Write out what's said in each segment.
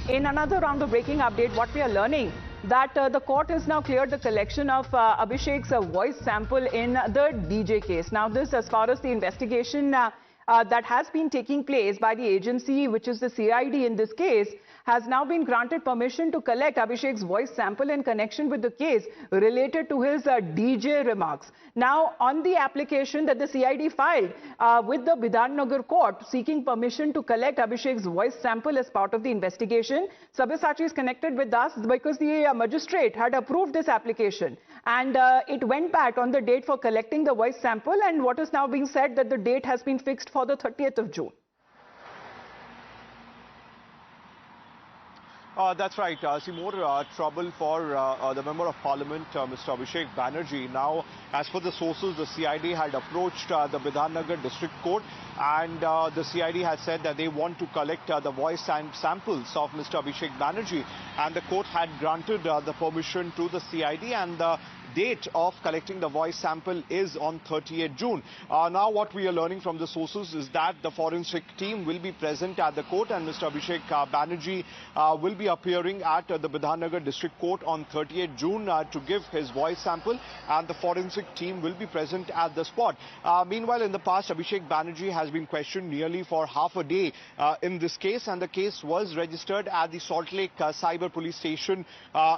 In another round of breaking update, what we are learning that the court has now cleared the collection of Abhishek's voice sample in the DJ case. Now this, as far as the investigation that has been taking place by the agency, which is the CID in this case, has now been granted permission to collect Abhishek's voice sample in connection with the case related to his DJ remarks. Now, on the application that the CID filed with the Bidhannagar court seeking permission to collect Abhishek's voice sample as part of the investigation, Sabyasachi is connected with us because the magistrate had approved this application and it went back on the date for collecting the voice sample, and what is now being said that the date has been fixed for the 30th of June. That's right. See, more trouble for the Member of Parliament, Mr. Abhishek Banerjee. Now, as per the sources, the CID had approached the Bidhannagar District Court, and the CID has said that they want to collect the voice and samples of Mr. Abhishek Banerjee, and the court had granted the permission to the CID, and the date of collecting the voice sample is on 30th June. Now what we are learning from the sources is that the forensic team will be present at the court, and Mr. Abhishek Banerjee will be appearing at the Bidhannagar District Court on 30th June to give his voice sample, and the forensic team will be present at the spot. Meanwhile, in the past, Abhishek Banerjee has been questioned nearly for half a day in this case, and the case was registered at the Salt Lake Cyber Police Station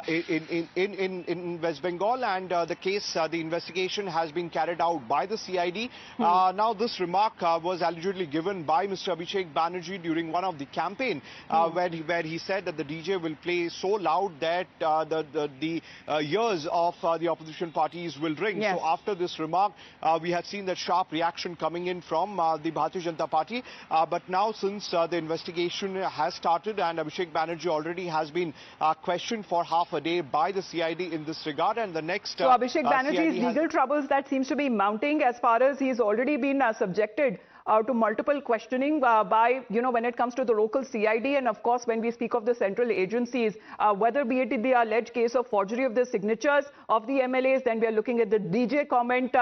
in West Bengal, and the case, the investigation has been carried out by the CID. Now, this remark was allegedly given by Mr. Abhishek Banerjee during one of the campaign, where he said that the DJ will play so loud that the ears of the opposition parties will ring. Yes. So after this remark, we had seen that sharp reaction coming in from the Bharatiya Janata Party. But now, since the investigation has started and Abhishek Banerjee already has been questioned for half a day by the CID in this regard, and the next... So Abhishek Banerjee's legal troubles that seems to be mounting, as far as he's already been subjected to multiple questioning by, when it comes to the local CID, and of course when we speak of the central agencies, whether be it in the alleged case of forgery of the signatures of the MLAs, then we are looking at the DJ comment,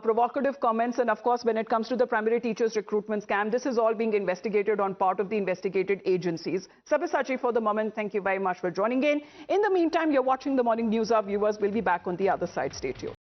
provocative comments, and of course when it comes to the primary teachers recruitment scam, this is all being investigated on part of the investigated agencies. Sabyasachi, for the moment, thank you very much for joining in. In the meantime, you're watching the Morning News. Our viewers will be back on the other side. Stay tuned.